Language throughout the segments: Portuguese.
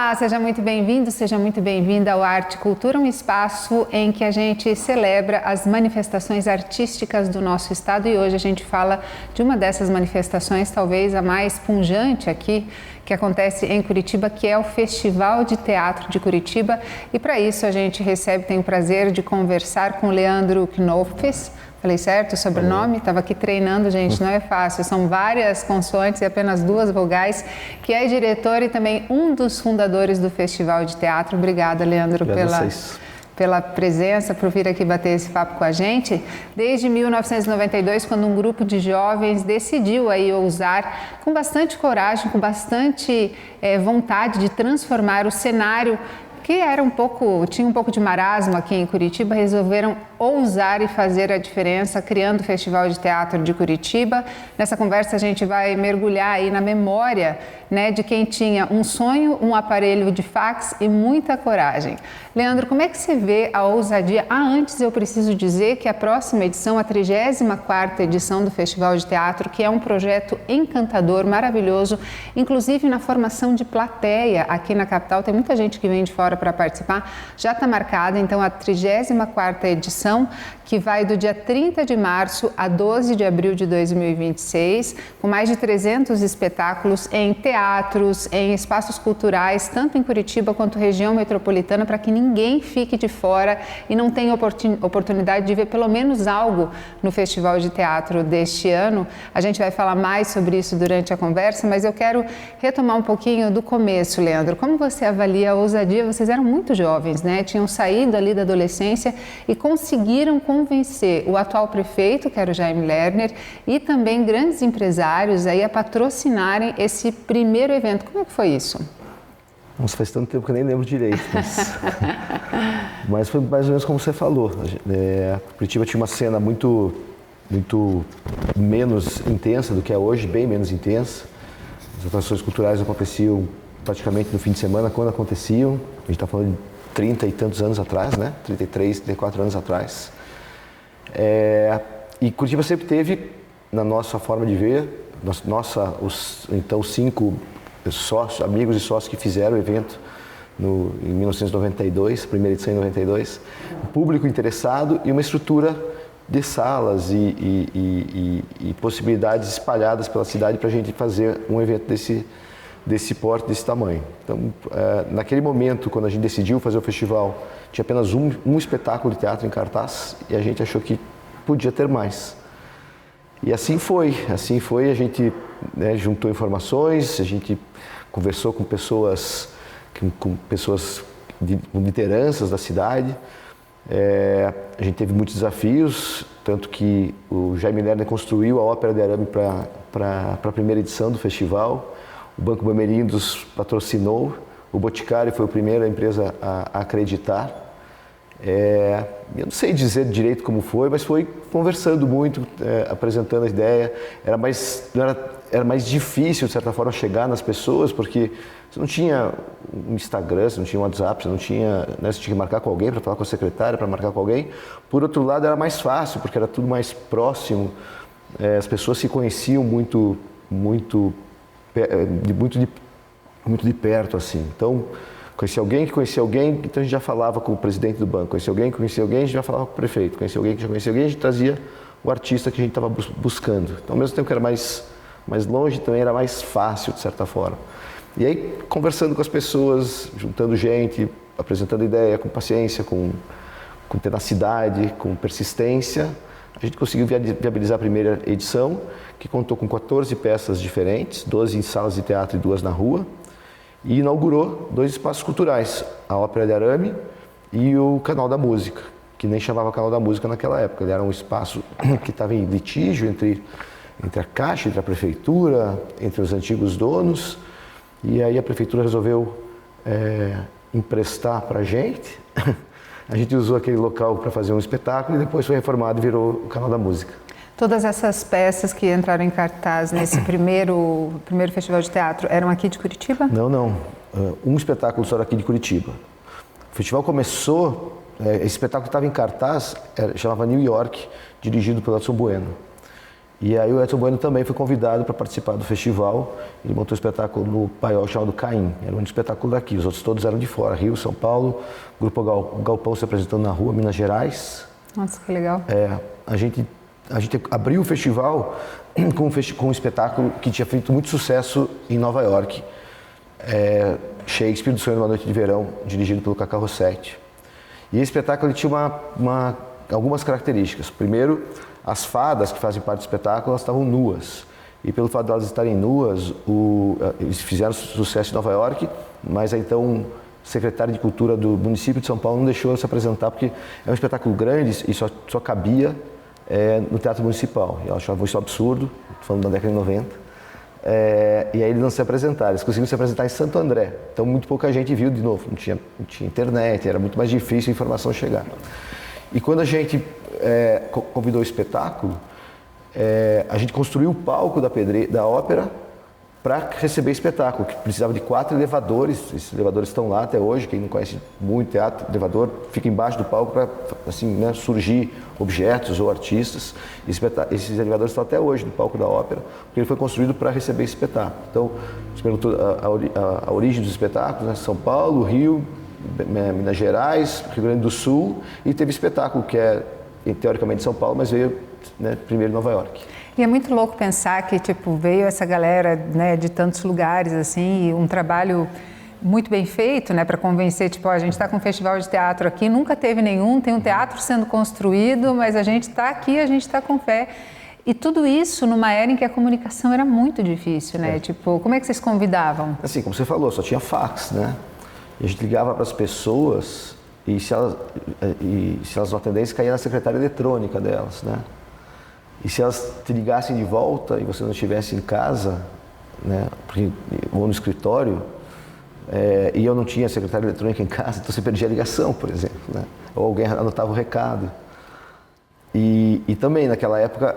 Olá, seja muito bem-vindo, seja muito bem-vinda ao Arte Cultura, um espaço em que a gente celebra as manifestações artísticas do nosso estado e hoje a gente fala de uma dessas manifestações, talvez a mais pungente aqui, que acontece em Curitiba, que é o Festival de Teatro de Curitiba. E para isso a gente tem o prazer de conversar com o Leandro Knopfes. Falei certo o sobrenome? Estava aqui treinando, gente, não é fácil. São várias consoantes e apenas duas vogais, que é diretor e também um dos fundadores do Festival de Teatro. Obrigada, Leandro, pela presença, por vir aqui bater esse papo com a gente. Desde 1992, quando um grupo de jovens decidiu aí ousar, com bastante coragem, com bastante vontade de transformar o cenário que tinha um pouco de marasmo aqui em Curitiba, resolveram ousar e fazer a diferença, criando o Festival de Teatro de Curitiba. Nessa conversa a gente vai mergulhar aí na memória, né, de quem tinha um sonho, um aparelho de fax e muita coragem. Leandro, como é que você vê a ousadia? Antes eu preciso dizer que a próxima edição, a 34ª edição do Festival de Teatro, que é um projeto encantador, maravilhoso, inclusive na formação de plateia aqui na capital, tem muita gente que vem de fora para participar, já está marcada então a 34ª edição, que vai do dia 30 de março a 12 de abril de 2026, com mais de 300 espetáculos em teatros, em espaços culturais, tanto em Curitiba quanto região metropolitana, para que ninguém fique de fora e não tenha oportunidade de ver pelo menos algo no Festival de Teatro deste ano. A gente vai falar mais sobre isso durante a conversa, mas eu quero retomar um pouquinho do começo, Leandro. Como você avalia a ousadia? Vocês eram muito jovens, né? Tinham saído ali da adolescência e conseguiram convencer o atual prefeito, que era o Jaime Lerner, e também grandes empresários aí a patrocinarem esse primeiro evento. Como é que foi isso? Nossa, faz tanto tempo que eu nem lembro direito, mas foi mais ou menos como você falou. Curitiba tinha uma cena muito menos intensa do que é hoje, bem menos intensa. As atrações culturais aconteciam praticamente no fim de semana, quando aconteciam. A gente está falando de 30 e tantos anos atrás, né? 33, 34 anos atrás. E Curitiba sempre teve, na nossa forma de ver, os 5 sócios, amigos e sócios que fizeram o evento em 1992, primeira edição em 92, um público interessado e uma estrutura de salas e possibilidades espalhadas pela cidade para a gente fazer um evento desse porte, desse tamanho. Então, naquele momento, quando a gente decidiu fazer o festival, tinha apenas um espetáculo de teatro em cartaz e a gente achou que podia ter mais. E assim foi, a gente juntou informações, a gente conversou com pessoas de lideranças da cidade, a gente teve muitos desafios, tanto que o Jaime Lerner construiu a Ópera de Arame para a primeira edição do festival, o Banco Bamerindos patrocinou, o Boticário foi a primeira empresa a acreditar. Eu não sei dizer direito como foi, mas foi conversando muito, apresentando a ideia. Era mais difícil, de certa forma, chegar nas pessoas, porque você não tinha um Instagram, você não tinha um WhatsApp, você tinha que marcar com alguém para falar com a secretária, para marcar com alguém. Por outro lado, era mais fácil, porque era tudo mais próximo, as pessoas se conheciam muito de perto, assim. Então, conhecia alguém, então a gente já falava com o presidente do banco. Conhecia alguém, a gente já falava com o prefeito. Conhecia alguém, a gente trazia o artista que a gente estava buscando. Então, ao mesmo tempo que era mais longe, também era mais fácil, de certa forma. E aí, conversando com as pessoas, juntando gente, apresentando ideia com paciência, com tenacidade, com persistência, a gente conseguiu viabilizar a primeira edição, que contou com 14 peças diferentes, 12 em salas de teatro e 2 na rua, e inaugurou 2 espaços culturais, a Ópera de Arame e o Canal da Música, que nem chamava Canal da Música naquela época. Ele era um espaço que estava em litígio entre a Caixa, entre a Prefeitura, entre os antigos donos, e aí a Prefeitura resolveu emprestar para a gente. A gente usou aquele local para fazer um espetáculo e depois foi reformado e virou o Canal da Música. Todas essas peças que entraram em cartaz nesse primeiro festival de teatro eram aqui de Curitiba? Não. Um espetáculo só era aqui de Curitiba. O festival começou, esse espetáculo que estava em cartaz, chamava New York, dirigido pelo Edson Bueno. E aí o Edson Bueno também foi convidado para participar do festival. Ele montou um espetáculo no Paiol chamado Caim. Era um espetáculo daqui, os outros todos eram de fora. Rio, São Paulo, Grupo Galpão se apresentando na rua, Minas Gerais. Nossa, que legal. A gente abriu o festival com um espetáculo que tinha feito muito sucesso em Nova York. Shakespeare, do Sonho de uma Noite de Verão, dirigido pelo Cacá Rossetti. E esse espetáculo ele tinha algumas características. Primeiro, as fadas que fazem parte do espetáculo, elas estavam nuas. E pelo fato de elas estarem nuas, eles fizeram sucesso em Nova York, mas aí então o secretário de Cultura do município de São Paulo não deixou eu se apresentar, porque é um espetáculo grande e só cabia no Teatro Municipal. E ela achava isso absurdo, falando da década de 90. E aí eles não se apresentaram, eles conseguiram se apresentar em Santo André. Então muito pouca gente viu de novo, não tinha internet, era muito mais difícil a informação chegar. E quando a gente convidou o espetáculo, a gente construiu o palco da ópera para receber espetáculo, que precisava de 4 elevadores. Esses elevadores estão lá até hoje. Quem não conhece muito teatro, elevador fica embaixo do palco para assim, né, surgir objetos ou artistas. Esses elevadores estão até hoje no palco da ópera, porque ele foi construído para receber esse espetáculo. Então, você perguntou a origem dos espetáculos, né? São Paulo, Rio, Minas Gerais, Rio Grande do Sul, e teve espetáculo que é teoricamente São Paulo, mas veio, né, primeiro em Nova York. E é muito louco pensar que veio essa galera, né, de tantos lugares assim, e um trabalho muito bem feito, né, para convencer, a gente está com um festival de teatro aqui, nunca teve nenhum, tem um teatro sendo construído, mas a gente está aqui, a gente está com fé. E tudo isso numa era em que a comunicação era muito difícil, né? Como é que vocês convidavam? Assim, como você falou, só tinha fax, né? E a gente ligava para as pessoas e se elas não atendessem, caía na secretária eletrônica delas, né? E se elas te ligassem de volta e você não estivesse em casa, né, ou no escritório, e eu não tinha secretária eletrônica em casa, então você perdia a ligação, por exemplo, né? Ou alguém anotava o recado. E também, naquela época,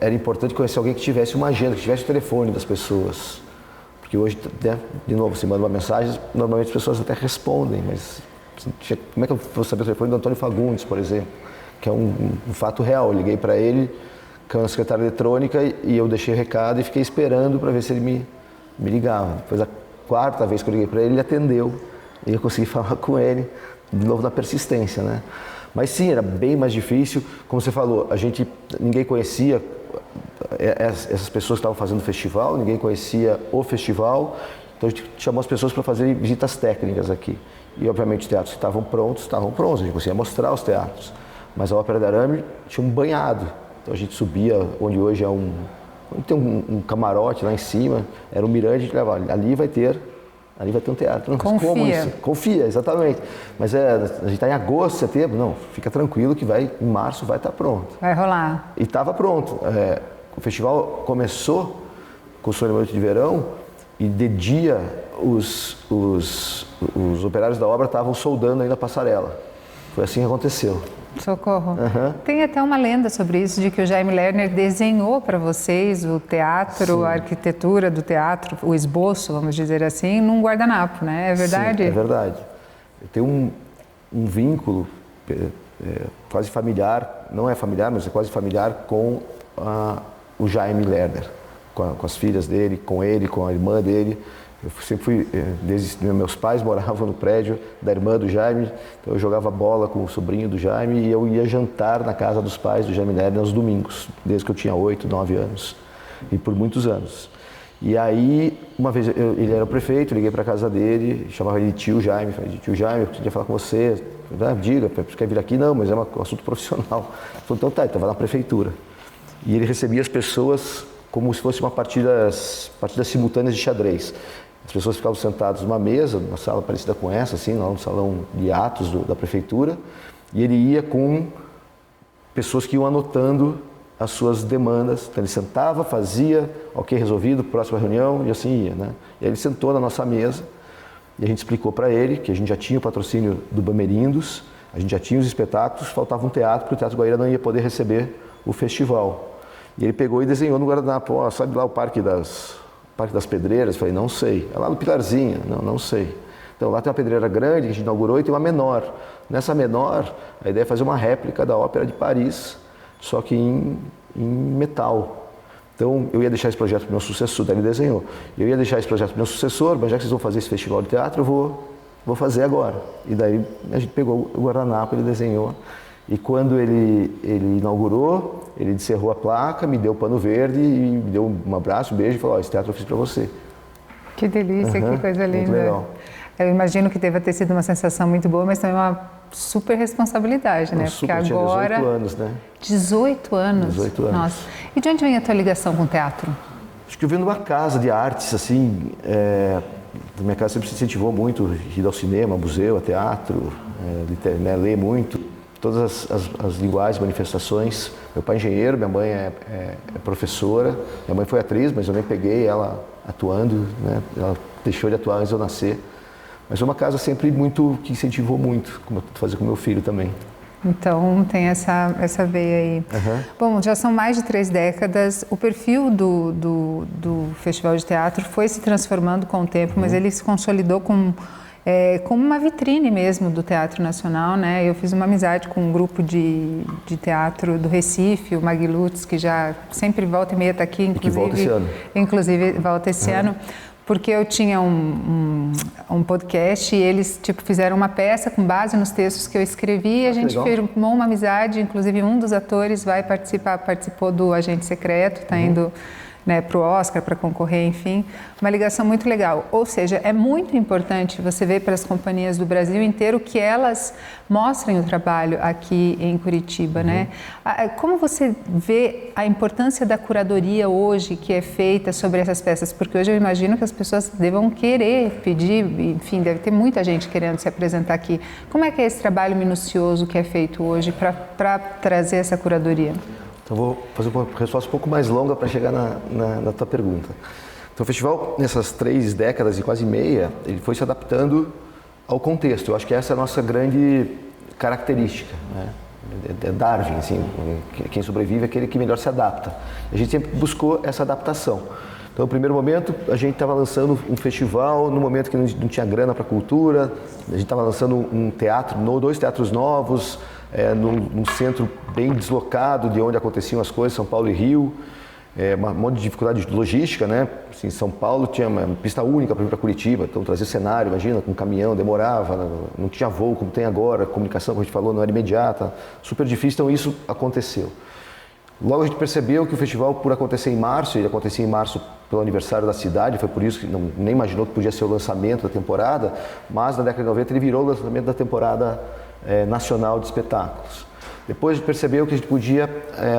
era importante conhecer alguém que tivesse uma agenda, que tivesse o telefone das pessoas. Porque hoje, né, de novo, você manda uma mensagem, normalmente as pessoas até respondem, mas como é que eu vou saber o telefone do Antônio Fagundes, por exemplo? Que é um fato real. Eu liguei para ele, que é uma secretária eletrônica, e eu deixei o recado e fiquei esperando para ver se ele me ligava. Depois, a 4ª vez que eu liguei para ele, ele atendeu, e eu consegui falar com ele, de novo na persistência, né? Mas sim, era bem mais difícil. Como você falou, ninguém conhecia essas pessoas que estavam fazendo o festival, ninguém conhecia o festival, então a gente chamou as pessoas para fazer visitas técnicas aqui. E obviamente os teatros que estavam prontos, a gente conseguia mostrar os teatros. Mas a Ópera de Arame tinha um banhado, então a gente subia onde hoje onde tem um camarote lá em cima, era um mirante, a gente levava, ali vai ter um teatro. Confia. Como isso? Confia, exatamente. Mas a gente está em agosto, setembro, não, fica tranquilo que em março vai estar pronto. Vai rolar. E estava pronto. O festival começou com o Sonho de uma Noite de Verão e de dia os operários da obra estavam soldando ainda a passarela. Foi assim que aconteceu. Socorro. Tem até uma lenda sobre isso, de que o Jaime Lerner desenhou para vocês o teatro, sim, a arquitetura do teatro, o esboço, vamos dizer assim, num guardanapo, né? É verdade? Sim, é verdade. Eu tenho um vínculo quase familiar, não é familiar, mas é quase familiar com o Jaime Lerner, com as filhas dele, com ele, com a irmã dele. Eu sempre fui, desde meus pais moravam no prédio da irmã do Jaime, então eu jogava bola com o sobrinho do Jaime e eu ia jantar na casa dos pais do Jaime Lerner aos domingos, desde que eu tinha 8, 9 anos, e por muitos anos. E aí, uma vez, ele era o prefeito, eu liguei para a casa dele, chamava ele de tio Jaime, falei, tio Jaime, eu queria falar com você. Diga, você quer vir aqui? Não, mas é um assunto profissional. Ele falou, então tá, então vai na prefeitura. E ele recebia as pessoas como se fosse partidas simultâneas de xadrez. As pessoas ficavam sentadas numa mesa, numa sala parecida com essa, assim, lá no salão de atos da prefeitura, e ele ia com pessoas que iam anotando as suas demandas. Então ele sentava, fazia, ok, resolvido, próxima reunião, e assim ia, né? E aí ele sentou na nossa mesa, e a gente explicou para ele que a gente já tinha o patrocínio do Bamerindos, a gente já tinha os espetáculos, faltava um teatro, porque o Teatro Guaíra não ia poder receber o festival. E ele pegou e desenhou no guardanapo, sabe lá o Parque das Pedreiras? Eu falei, não sei. É lá no Pilarzinho? Não sei. Então lá tem uma pedreira grande que a gente inaugurou e tem uma menor. Nessa menor, a ideia é fazer uma réplica da Ópera de Paris, só que em em metal. Então, eu ia deixar esse projeto para o meu sucessor, daí ele desenhou. Eu ia deixar esse projeto para o meu sucessor, mas já que vocês vão fazer esse festival de teatro, eu vou fazer agora. E daí a gente pegou o guardanapo, ele desenhou. E quando ele inaugurou, ele encerrou a placa, me deu o pano verde e me deu um abraço, um beijo e falou, esse teatro eu fiz para você. Que delícia, que coisa linda. Muito legal. Eu imagino que deva ter sido uma sensação muito boa, mas também uma super responsabilidade, né? Porque agora... tinha 18 anos, né? 18 anos? 18 anos. Nossa. E de onde vem a tua ligação com o teatro? Acho que eu venho de uma casa de artes, assim, minha casa sempre se incentivou muito, ir ao cinema, ao museu, ao teatro, ler muito, todas as linguagens, manifestações. Meu pai é engenheiro, minha mãe é professora, minha mãe foi atriz, mas eu nem peguei ela atuando, né? Ela deixou de atuar antes de eu nascer. Mas é uma casa sempre muito, que incentivou muito, como eu estou fazendo com meu filho também. Então tem essa veia aí. Bom, já são mais de 3 décadas, o perfil do Festival de Teatro foi se transformando com o tempo, mas ele se consolidou como uma vitrine mesmo do Teatro Nacional, né? Eu fiz uma amizade com um grupo de teatro do Recife, o Maguilutes, que já sempre volta e meia está aqui, inclusive. E que volta esse ano. Inclusive volta esse ano. Porque eu tinha um podcast e eles fizeram uma peça com base nos textos que eu escrevi e a gente firmou uma amizade, inclusive um dos atores participou do Agente Secreto, está indo, né, para o Oscar, para concorrer, enfim, uma ligação muito legal. Ou seja, é muito importante você ver para as companhias do Brasil inteiro que elas mostrem o trabalho aqui em Curitiba, né? Como você vê a importância da curadoria hoje que é feita sobre essas peças? Porque hoje eu imagino que as pessoas devam querer pedir, enfim, deve ter muita gente querendo se apresentar aqui. Como é que é esse trabalho minucioso que é feito hoje para trazer essa curadoria? Então, vou fazer uma resposta um pouco mais longa para chegar na tua pergunta. Então, o festival, nessas 3 décadas e quase meia, ele foi se adaptando ao contexto. Eu acho que essa é a nossa grande característica, né? É Darwin, assim, quem sobrevive é aquele que melhor se adapta. A gente sempre buscou essa adaptação. Então, no primeiro momento, a gente estava lançando um festival, no momento que não tinha grana para a cultura, a gente estava lançando um teatro, 2 teatros novos, num centro bem deslocado de onde aconteciam as coisas, São Paulo e Rio, um monte de dificuldade de logística, né? Assim, São Paulo tinha uma pista única para ir para Curitiba, então trazer cenário, imagina, com um caminhão, demorava, não tinha voo como tem agora, a comunicação, como a gente falou, não era imediata, super difícil, então isso aconteceu. Logo a gente percebeu que o festival, por acontecer em março, ele acontecia em março pelo aniversário da cidade, foi por isso que nem imaginou que podia ser o lançamento da temporada, mas na década de 90 ele virou o lançamento da temporada nacional de espetáculos. Depois a gente percebeu que a gente podia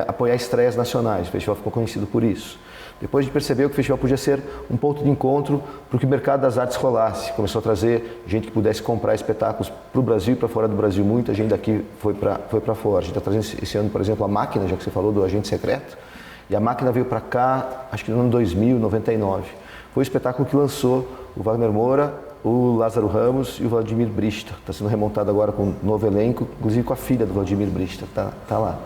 apoiar estreias nacionais, o festival ficou conhecido por isso. Depois a gente percebeu que o festival podia ser um ponto de encontro para que o mercado das artes rolasse. Começou a trazer gente que pudesse comprar espetáculos para o Brasil e para fora do Brasil. Muita gente daqui foi para fora. A gente está trazendo esse ano, por exemplo, a Máquina, já que você falou do Agente Secreto. E a Máquina veio para cá, acho que no ano 2000, 99. Foi o espetáculo que lançou o Wagner Moura, o Lázaro Ramos e o Vladimir Brista. Está sendo remontado agora com um novo elenco, inclusive com a filha do Vladimir Brista, tá lá.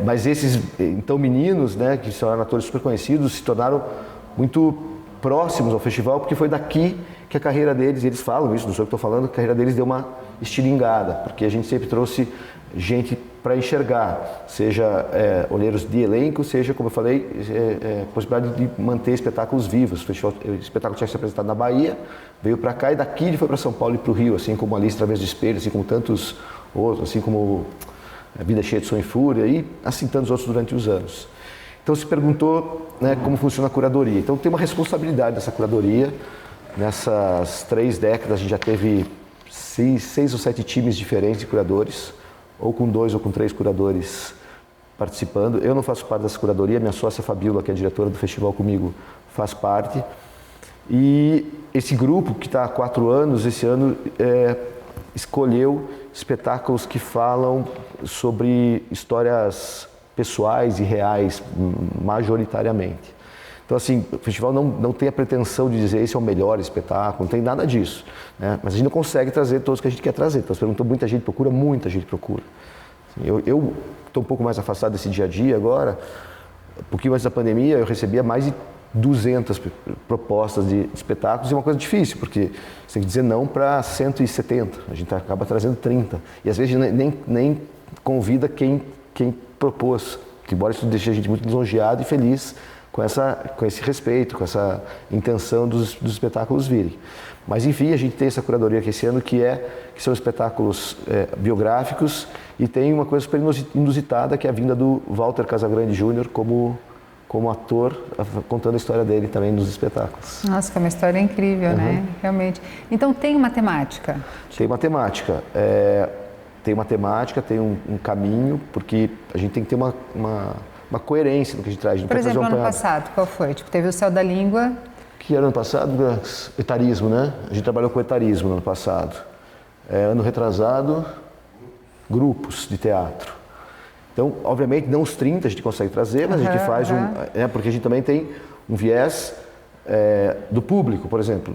Mas esses, então, meninos, né, que são atores super conhecidos, se tornaram muito próximos ao festival, porque foi daqui que a carreira deles, e eles falam isso, não sou eu que estou falando, a carreira deles deu uma estilingada, porque a gente sempre trouxe gente para enxergar, seja olheiros de elenco, seja, como eu falei, possibilidade de manter espetáculos vivos. O espetáculo tinha se apresentado na Bahia, veio para cá e daqui ele foi para São Paulo e para o Rio, assim como Alice Através do Espelho, assim como tantos outros, assim como A Vida Cheia de Som e Fúria e assim tantos outros durante os anos. Então se perguntou, né, como funciona a curadoria. Então tem uma responsabilidade dessa curadoria. Nessas 3 décadas a gente já teve 6 ou 7 times diferentes de curadores, ou com 2 ou com 3 curadores participando. Eu não faço parte dessa curadoria, minha sócia Fabíola, que é a diretora do festival comigo, faz parte. E esse grupo, que está há 4 anos, esse ano escolheu espetáculos que falam sobre histórias pessoais e reais, majoritariamente. Então, assim, o festival não tem a pretensão de dizer esse é o melhor espetáculo, não tem nada disso, né? Mas a gente não consegue trazer todos que a gente quer trazer. Então, você perguntou, muita gente procura. Assim, eu estou um pouco mais afastado desse dia a dia agora. Um pouquinho antes da pandemia, eu recebia mais de 200 propostas de espetáculos, e é uma coisa difícil, porque você tem que dizer não para 170, a gente acaba trazendo 30. E às vezes nem convida quem propôs embora isso deixe a gente muito lisonjeado e feliz com esse respeito, com essa intenção dos espetáculos virem. Mas enfim, a gente tem essa curadoria aqui esse ano que são espetáculos biográficos e tem uma coisa super inusitada que é a vinda do Walter Casagrande Jr. como ator, contando a história dele também nos espetáculos. Nossa, que é uma história incrível, né? Realmente. Então tem uma temática? Tem uma temática. Tem um caminho, porque a gente tem que ter uma coerência no que a gente traz. Por exemplo, ano passado, qual foi? Tipo, teve o Céu da Língua. Que era ano passado? Etarismo, né? A gente trabalhou com etarismo no ano passado. Ano retrasado, grupos de teatro. Então, obviamente, não os 30 a gente consegue trazer, mas a gente faz porque a gente também tem um viés do público, por exemplo.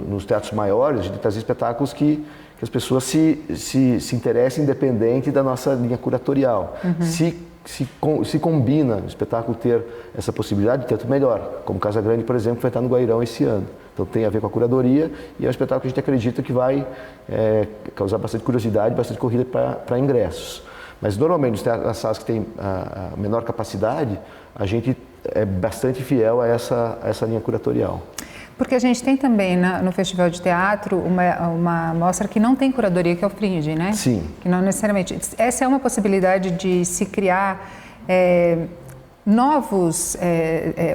Nos teatros maiores, a gente traz espetáculos que as pessoas se interessem independente da nossa linha curatorial. Se combina o espetáculo ter essa possibilidade, tanto melhor. Como Casa Grande, por exemplo, vai estar no Guairão esse ano. Então tem a ver com a curadoria e é um espetáculo que a gente acredita que vai causar bastante curiosidade, bastante corrida para ingressos. Mas normalmente nas salas que têm a menor capacidade, a gente é bastante fiel a essa linha curatorial. Porque a gente tem também no Festival de Teatro uma mostra que não tem curadoria, que é o Fringe, né? Sim. Que não necessariamente. Essa é uma possibilidade de se criar novos,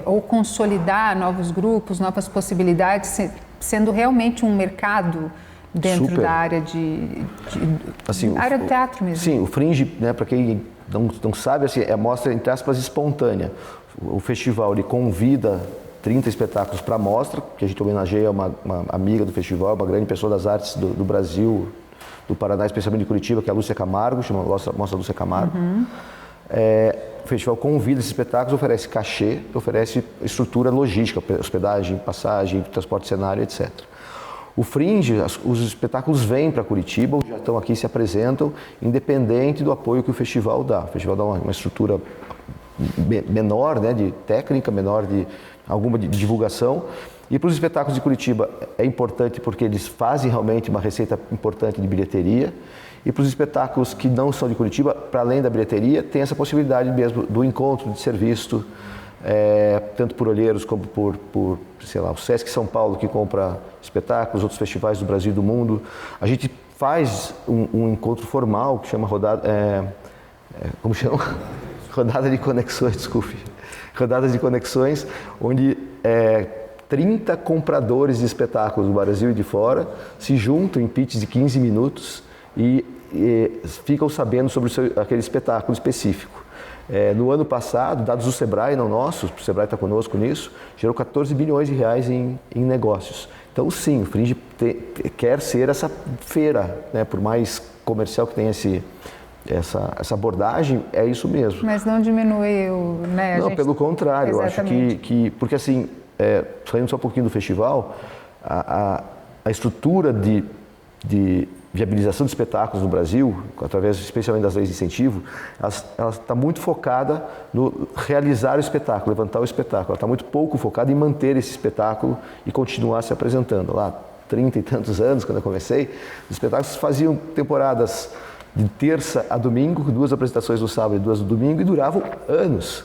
ou consolidar novos grupos, novas possibilidades, sendo realmente um mercado dentro da área área do teatro mesmo. Sim, o Fringe, né, para quem não sabe, assim, é a mostra, entre aspas, espontânea. O festival ele convida 30 espetáculos para a mostra, que a gente homenageia uma amiga do festival, uma grande pessoa das artes do Brasil, do Paraná, especialmente de Curitiba, que é a Lúcia Camargo, chama Mostra Lúcia Camargo. O festival convida esses espetáculos, oferece cachê, oferece estrutura logística, hospedagem, passagem, transporte, cenário, etc. O Fringe, os espetáculos vêm para Curitiba, já estão aqui, se apresentam, independente do apoio que o festival dá. O festival dá uma estrutura menor, né, de técnica, menor de alguma de divulgação. E para os espetáculos de Curitiba é importante porque eles fazem realmente uma receita importante de bilheteria. E para os espetáculos que não são de Curitiba, para além da bilheteria, tem essa possibilidade mesmo do encontro, de ser visto, tanto por olheiros como por, sei lá, o Sesc São Paulo, que compra espetáculos, outros festivais do Brasil e do mundo. A gente faz um encontro formal que chama rodada... como chama? Rodada de conexões, desculpe. Rodadas de conexões, onde 30 compradores de espetáculos do Brasil e de fora se juntam em pitches de 15 minutos e ficam sabendo sobre aquele espetáculo específico. No ano passado, dados do Sebrae, não nossos, o Sebrae está conosco nisso, gerou 14 bilhões de reais em negócios. Então, sim, o Fringe quer ser essa feira, né, por mais comercial que tenha essa abordagem, é isso mesmo. Mas não diminuiu, né? Não, pelo contrário. Eu acho que porque assim, saindo só um pouquinho do festival, a estrutura de viabilização de espetáculos no Brasil, através especialmente das leis de incentivo, ela está muito focada no realizar o espetáculo, levantar o espetáculo. Ela está muito pouco focada em manter esse espetáculo e continuar se apresentando. Lá, 30 e tantos anos, quando eu comecei, os espetáculos faziam temporadas de terça a domingo, 2 apresentações no sábado e 2 no domingo, e duravam anos.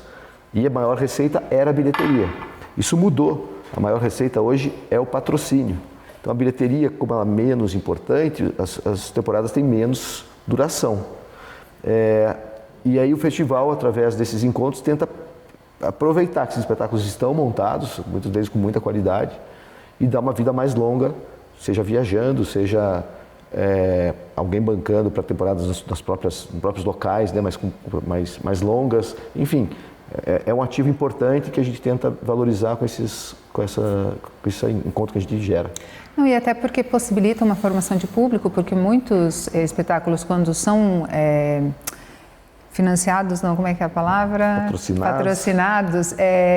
E a maior receita era a bilheteria. Isso mudou. A maior receita hoje é o patrocínio. Então a bilheteria, como ela é menos importante, as temporadas têm menos duração. E aí o festival, através desses encontros, tenta aproveitar que esses espetáculos estão montados, muitos deles com muita qualidade, e dar uma vida mais longa, seja viajando, seja alguém bancando para temporadas nos próprios locais, né, mais longas. Enfim, é um ativo importante que a gente tenta valorizar com esse encontro que a gente gera. Não, e até porque possibilita uma formação de público, porque muitos espetáculos, quando são financiados, não, como é que é a palavra? Patrocinados.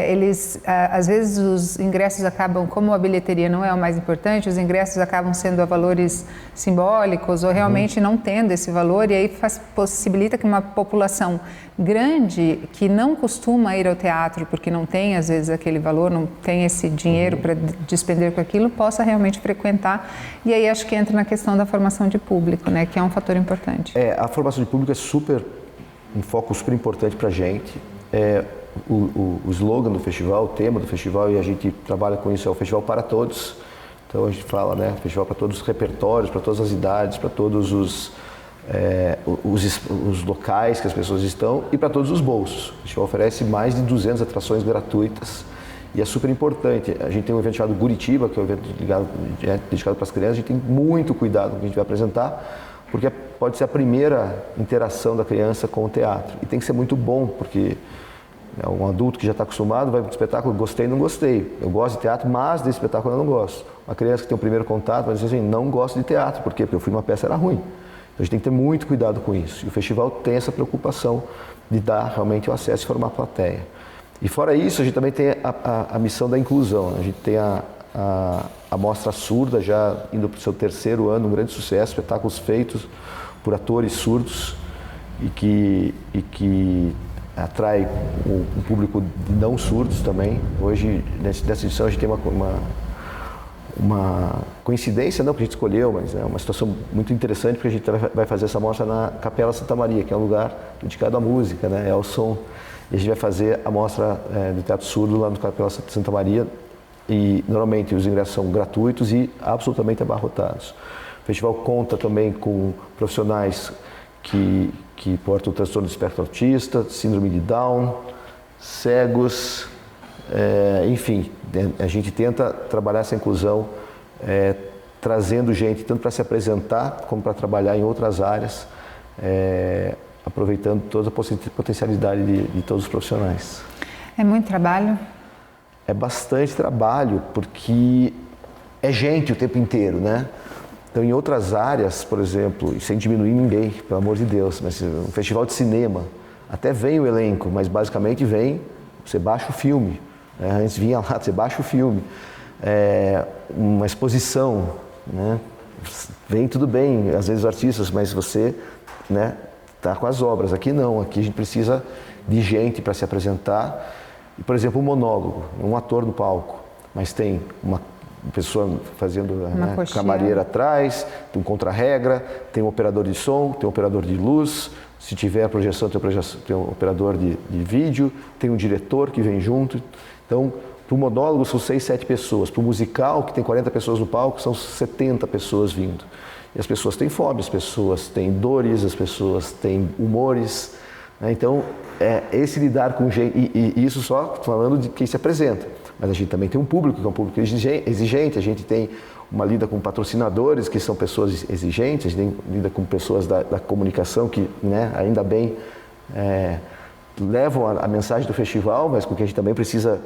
Eles, às vezes os ingressos acabam, como a bilheteria não é o mais importante, os ingressos acabam sendo a valores simbólicos ou realmente não tendo esse valor, e aí possibilita que uma população grande que não costuma ir ao teatro porque não tem, às vezes, aquele valor, não tem esse dinheiro para despender com aquilo, possa realmente frequentar. E aí acho que entra na questão da formação de público, né, que é um fator importante. A formação de público é super um foco super importante para a gente. O slogan do festival, o tema do festival, e a gente trabalha com isso, é o Festival para Todos. Então a gente fala, né, festival para todos os repertórios, para todas as idades, para todos os locais que as pessoas estão e para todos os bolsos. O festival oferece mais de 200 atrações gratuitas e é super importante. A gente tem um evento chamado Guritiba, que é um evento dedicado para as crianças. A gente tem muito cuidado com o que a gente vai apresentar, porque pode ser a primeira interação da criança com o teatro. E tem que ser muito bom, porque um adulto que já está acostumado vai para o espetáculo, gostei, não gostei. Eu gosto de teatro, mas desse espetáculo eu não gosto. Uma criança que tem o primeiro contato vai dizer assim, não gosto de teatro. Por quê? Porque eu fui numa peça, era ruim. Então a gente tem que ter muito cuidado com isso. E o festival tem essa preocupação de dar realmente o acesso e formar a plateia. E fora isso, a gente também tem a missão da inclusão. A gente tem a Mostra Surda, já indo para o seu 3º ano, um grande sucesso, espetáculos feitos por atores surdos e que atrai um público de não surdos também. Hoje, nessa edição, a gente tem uma coincidência, não porque a gente escolheu, mas é uma situação muito interessante, porque a gente vai fazer essa mostra na Capela Santa Maria, que é um lugar dedicado à música, né, ao som. E a gente vai fazer a mostra do Teatro Surdo lá no Capela Santa Maria, e normalmente os ingressos são gratuitos e absolutamente abarrotados. O festival conta também com profissionais que portam o transtorno do espectro autista, síndrome de Down, cegos, enfim, a gente tenta trabalhar essa inclusão, trazendo gente tanto para se apresentar como para trabalhar em outras áreas, aproveitando toda a potencialidade de todos os profissionais. É muito trabalho? É bastante trabalho, porque é gente o tempo inteiro, né? Então, em outras áreas, por exemplo, sem diminuir ninguém, pelo amor de Deus, mas um festival de cinema, até vem o elenco, mas basicamente vem, você baixa o filme, né? Antes vinha lá, você baixa o filme. Uma exposição, né? Vem tudo bem, às vezes os artistas, mas você, né, tá com as obras. Aqui não, aqui a gente precisa de gente para se apresentar. E, por exemplo, um monólogo, um ator no palco, mas tem uma pessoa fazendo, né, camareira atrás, tem um contra-regra, tem um operador de som, tem um operador de luz, se tiver projeção, tem um operador de vídeo, tem um diretor que vem junto. Então, para o monólogo são 6, 7 pessoas, para o musical, que tem 40 pessoas no palco, são 70 pessoas vindo. E as pessoas têm fome, as pessoas têm dores, as pessoas têm humores, né? Então, esse lidar com gente, e isso só falando de quem se apresenta. Mas a gente também tem um público, que é um público exigente, a gente tem uma lida com patrocinadores, que são pessoas exigentes, a gente lida com pessoas da comunicação que, né, ainda bem, levam a mensagem do festival, mas com que a gente também precisa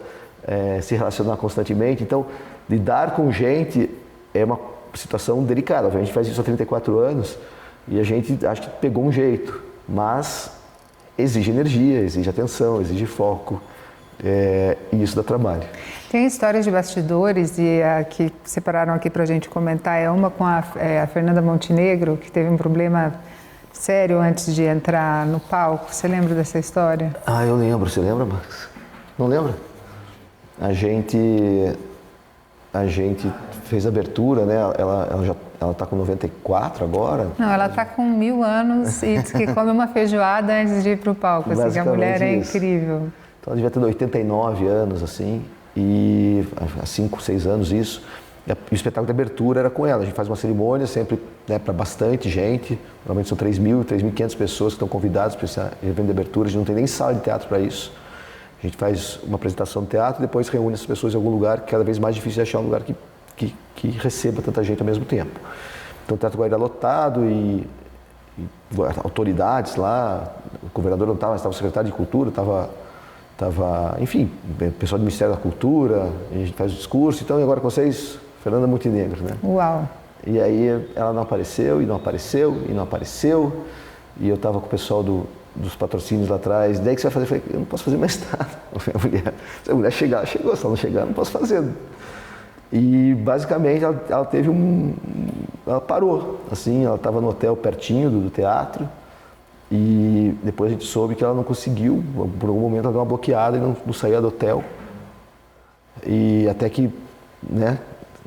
se relacionar constantemente. Então, lidar com gente é uma situação delicada. A gente faz isso há 34 anos e a gente acho que pegou um jeito, mas exige energia, exige atenção, exige foco. E isso dá trabalho. Tem histórias de bastidores que separaram aqui para a gente comentar. Uma com a Fernanda Montenegro, que teve um problema sério antes de entrar no palco. Você lembra dessa história? Ah, eu lembro. Você lembra, Max? Não lembra? A gente fez a abertura, né? Ela está com 94 agora. Não, ela está com 1000 anos e diz que come uma feijoada antes de ir para o palco. Assim, que a mulher é incrível. Então, ela devia ter 89 anos, assim, e há 5, 6 anos isso. E o espetáculo de abertura era com ela. A gente faz uma cerimônia sempre, né, para bastante gente. Normalmente são 3.000, 3.500 pessoas que estão convidadas para esse evento de abertura. A gente não tem nem sala de teatro para isso. A gente faz uma apresentação de teatro e depois reúne essas pessoas em algum lugar, que cada vez mais difícil de achar um lugar que receba tanta gente ao mesmo tempo. Então o Teatro Guaíra lotado e autoridades lá, o governador não estava, mas estava o secretário de Cultura, enfim, o pessoal do Ministério da Cultura, a gente faz o discurso. Então, e agora com vocês, Fernanda Montenegro, né? Uau! E aí ela não apareceu, e não apareceu, e não apareceu, e eu estava com o pessoal dos patrocínios lá atrás. Daí que você vai fazer? Eu falei, eu não posso fazer mais nada. Se a mulher chegar, ela chegou, se ela não chegar, eu não posso fazer. E basicamente ela teve ela parou, assim, ela estava no hotel pertinho do teatro. E depois a gente soube que ela não conseguiu, por algum momento ela deu uma bloqueada e não saía do hotel. E até que, né,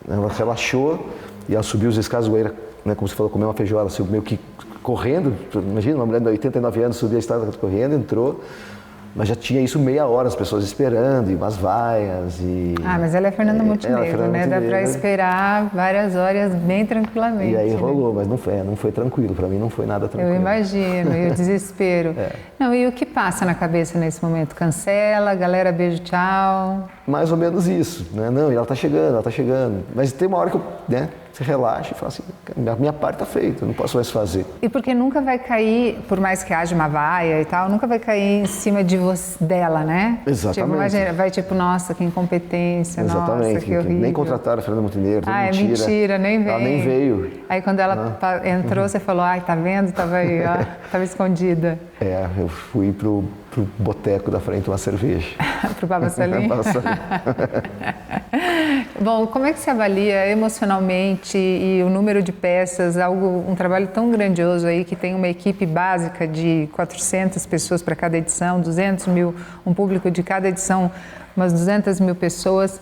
ela relaxou e ela subiu os escadas do Guaíra, né, como você falou, comeu uma feijoada, assim, meio que correndo, imagina, uma mulher de 89 anos subia a estrada correndo, entrou, mas já tinha isso meia hora, as pessoas esperando, e umas vaias e... mas ela é Fernanda Montenegro, né? Dá para esperar várias horas bem tranquilamente. E aí né? rolou, mas não foi tranquilo, para mim não foi nada tranquilo. Eu imagino, e o desespero. Não, e o que passa na cabeça nesse momento? Cancela, galera, beijo, tchau? Mais ou menos isso, né? Não, e ela tá chegando. Mas tem uma hora que você relaxa e fala assim, a minha parte tá feita, eu não posso mais fazer. E porque nunca vai cair, por mais que haja uma vaia e tal, nunca vai cair em cima dela, né? Exatamente. Tipo, imagina, vai tipo, nossa, que incompetência, exatamente. Nossa, que horrível. Nem contrataram a Fernanda Montenegro, mentira. Mentira, nem veio. Ela nem veio. Aí quando ela entrou, você falou, tá vendo? Tava aí, ó, tava escondida. Eu fui pro boteco da frente tomar cerveja. Pro Baba Salim? Bom, como é que você avalia emocionalmente e o número de peças, um trabalho tão grandioso aí que tem uma equipe básica de 400 pessoas para cada edição, 200 mil, um público de cada edição, umas 200 mil pessoas.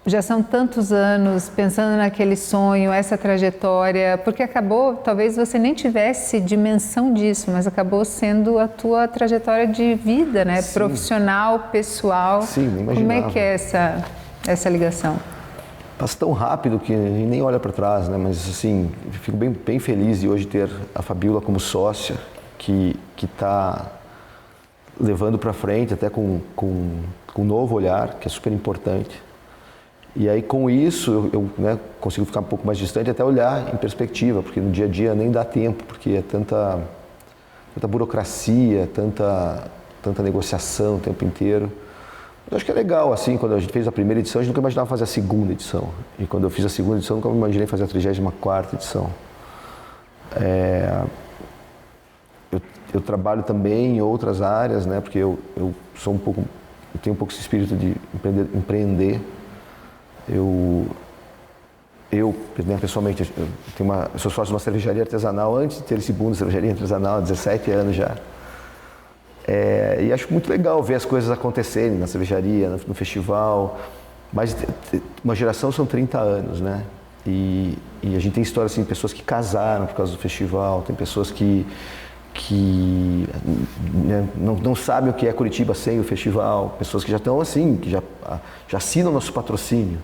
Já são tantos anos pensando naquele sonho, essa trajetória, porque acabou, talvez você nem tivesse dimensão disso, mas acabou sendo a tua trajetória de vida, né? Sim. Profissional, pessoal. Sim, nem imaginava. Como é que é essa ligação? Passa tão rápido que a gente nem olha para trás, né? Mas assim, eu fico bem feliz de hoje ter a Fabíola como sócia, que está levando para frente até com um novo olhar, que é super importante. E aí com isso eu consigo ficar um pouco mais distante, até olhar em perspectiva, porque no dia a dia nem dá tempo, porque é tanta burocracia, tanta negociação o tempo inteiro. Mas acho que é legal, assim, quando a gente fez a primeira edição, a gente nunca imaginava fazer a segunda edição. E quando eu fiz a segunda edição, nunca imaginei fazer a 34ª edição. Eu trabalho também em outras áreas, né, porque eu tenho um pouco esse espírito de empreender. Eu pessoalmente, eu sou sócio de uma cervejaria artesanal antes de ter esse boom de cervejaria artesanal, há 17 anos já. E acho muito legal ver as coisas acontecerem na cervejaria, no festival. Mas uma geração são 30 anos, né? E a gente tem história assim, de pessoas que casaram por causa do festival, tem pessoas que não sabem o que é Curitiba sem o festival, pessoas que já estão assim, que já assinam nosso patrocínio.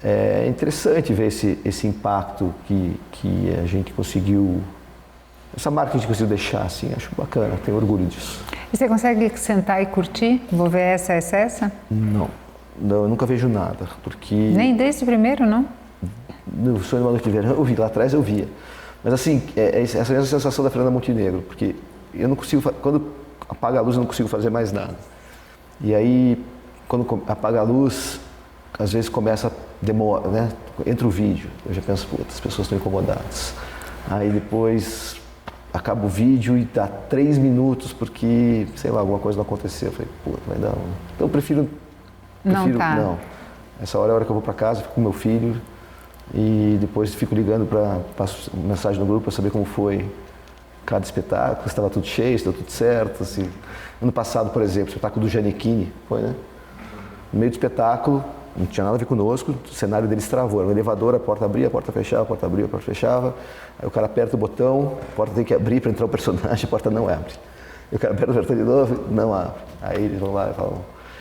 É interessante ver esse impacto que a gente conseguiu, essa marca que a gente conseguiu deixar, assim, acho bacana, tenho orgulho disso. E você consegue sentar e curtir? Vou ver essa? Não, eu nunca vejo nada, porque... Nem desde o primeiro, não? No Sonho de uma Noite de Verão, eu vi, lá atrás eu via. Mas assim, essa mesma sensação da Fernanda Montenegro, porque eu não consigo, quando apaga a luz eu não consigo fazer mais nada. E aí, quando apaga a luz, às vezes começa a demorar, né? Entra o vídeo, eu já penso, puta, as pessoas estão incomodadas. Aí depois acaba o vídeo e dá 3 minutos porque, sei lá, alguma coisa não aconteceu. Eu falei, puta, vai dar um... Então eu prefiro não. Essa hora é a hora que eu vou para casa, fico com meu filho e depois fico ligando passo mensagem no grupo para saber como foi cada espetáculo, se estava tudo cheio, se deu tudo certo. Assim. Ano passado, por exemplo, o espetáculo do Gianecchini, foi, né? No meio do espetáculo, não tinha nada a ver conosco, o cenário deles travou. Era um elevador, a porta abria, a porta fechava, a porta abria, a porta fechava. Aí o cara aperta o botão, a porta tem que abrir para entrar o personagem, a porta não abre. E o cara aperta o botão de novo, não abre. Aí eles vão lá e falam,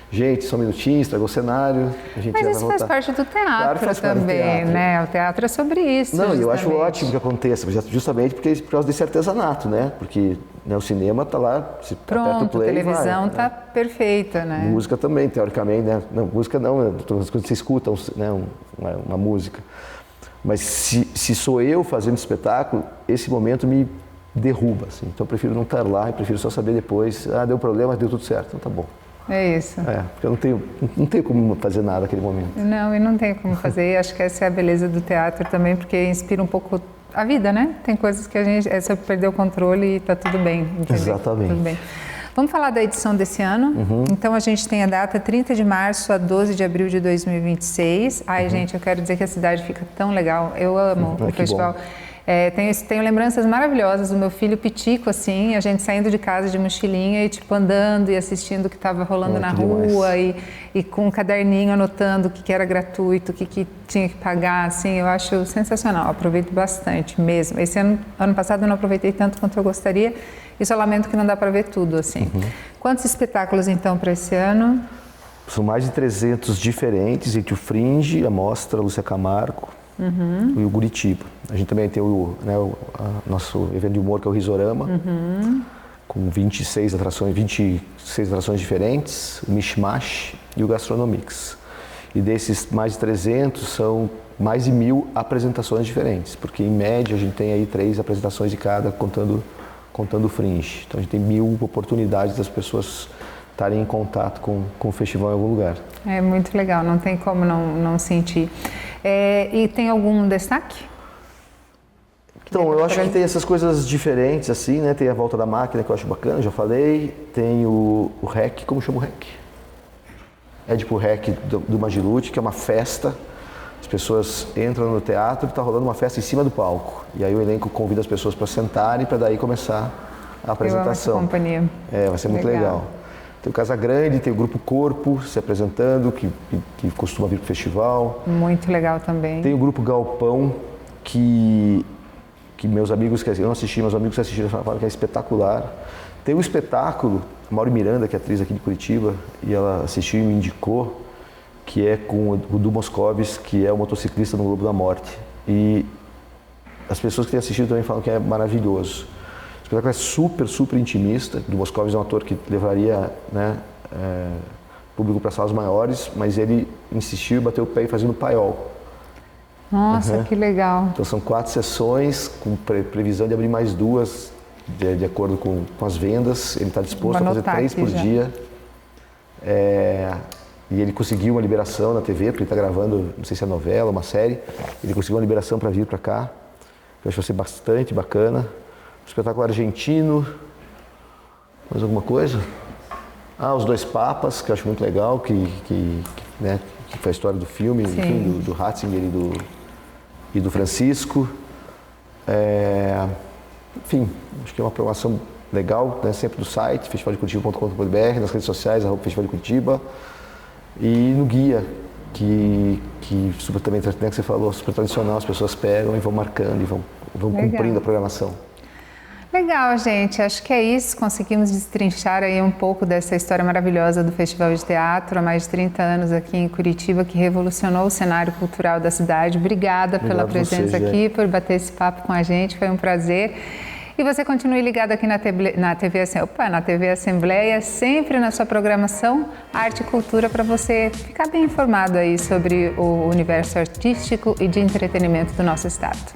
gente, só um minutinho, estragou o cenário, a gente Mas isso faz parte do teatro faz também, parte do teatro. né? O teatro é sobre isso. Não, justamente. eu acho ótimo que aconteça, justamente por causa desse artesanato, né? Porque o cinema está lá, se aperta o play, a televisão está perfeita, né? Música também, teoricamente, né? Não, música não, quando você escuta, né? uma música. Mas se sou eu fazendo esse esse momento me derruba, assim. Então eu prefiro não estar lá, eu prefiro só saber depois, deu problema, deu tudo certo, então tá bom. É isso. Porque eu não tenho como fazer nada naquele momento. Não, e não tem como fazer. E acho que essa é a beleza do teatro também, porque inspira um pouco a vida, né? Tem coisas que a gente é só perder o controle e tá tudo bem. Entendeu? Exatamente. Tudo bem. Vamos falar da edição desse ano. Então a gente tem a data 30 de março a 12 de abril de 2026. Ai, gente, eu quero dizer que a cidade fica tão legal. Eu amo o festival. Bom. Tenho lembranças maravilhosas do meu filho pitico, assim, a gente saindo de casa de mochilinha e tipo andando e assistindo o que estava rolando na rua e com um caderninho anotando o que era gratuito, o que tinha que pagar, assim, eu acho sensacional, aproveito bastante mesmo. Esse ano passado eu não aproveitei tanto quanto eu gostaria e só lamento que não dá para ver tudo, assim. Quantos espetáculos então para esse ano? São mais de 300 diferentes, entre o Fringe, a Mostra, a Lúcia Camargo e o Curitiba. A gente também tem o nosso evento de humor, que é o Risorama, com 26 atrações diferentes, o Mishmash e o Gastronomics. E desses mais de 300, são mais de 1.000 apresentações diferentes, porque em média a gente tem aí 3 apresentações de cada, contando o Fringe. Então a gente tem 1.000 oportunidades das pessoas estarem em contato com o festival em algum lugar. É muito legal, não tem como não sentir. E tem algum destaque? Então, eu acho que tem essas coisas diferentes, assim, né? Tem a Volta da Máquina, que eu acho bacana, já falei. Tem o REC, como chama o REC? É tipo o REC do Magilute, que é uma festa. As pessoas entram no teatro e está rolando uma festa em cima do palco. E aí o elenco convida as pessoas para sentarem para daí começar a apresentação. Eu amo essa companhia. Vai ser muito legal. Tem o Casa Grande, tem o Grupo Corpo se apresentando, que costuma vir para o festival. Muito legal também. Tem o Grupo Galpão, que meus amigos, eu não assisti, meus amigos que assistiram falaram que é espetacular. Tem o espetáculo, a Mauri Miranda, que é atriz aqui de Curitiba, e ela assistiu e me indicou, que é com o Du Moscovis, que é o motociclista no Globo da Morte. E as pessoas que têm assistido também falam que é maravilhoso. O espetáculo é super, super intimista. O Du Moscovis é um ator que levaria, né, público para salas maiores, mas ele insistiu e bateu o pé e fazendo paiol. Nossa, que legal. Então são 4 sessões, com previsão de abrir mais 2, de acordo com as vendas. Ele está disposto a fazer 3 por dia. E ele conseguiu uma liberação na TV, porque ele está gravando, não sei se é novela, uma série. Ele conseguiu uma liberação para vir para cá, que eu acho que vai ser bastante bacana. Um espetáculo argentino. Mais alguma coisa? Os Dois Papas, que eu acho muito legal, que foi a história do filme, enfim, do Ratzinger e do Francisco. Enfim, acho que é uma programação legal, né, sempre do site, festivaldeCuritiba.com.br, nas redes sociais, @Festival de Curitiba. E no guia, que super também, né, que você falou, super tradicional, as pessoas pegam e vão marcando e vão cumprindo a programação. Legal, gente. Acho que é isso. Conseguimos destrinchar aí um pouco dessa história maravilhosa do Festival de Teatro há mais de 30 anos aqui em Curitiba, que revolucionou o cenário cultural da cidade. Obrigada pela presença aqui, por bater esse papo com a gente. Foi um prazer. E você continue ligado aqui na TV Assembleia, sempre na sua programação Arte e Cultura, para você ficar bem informado aí sobre o universo artístico e de entretenimento do nosso estado.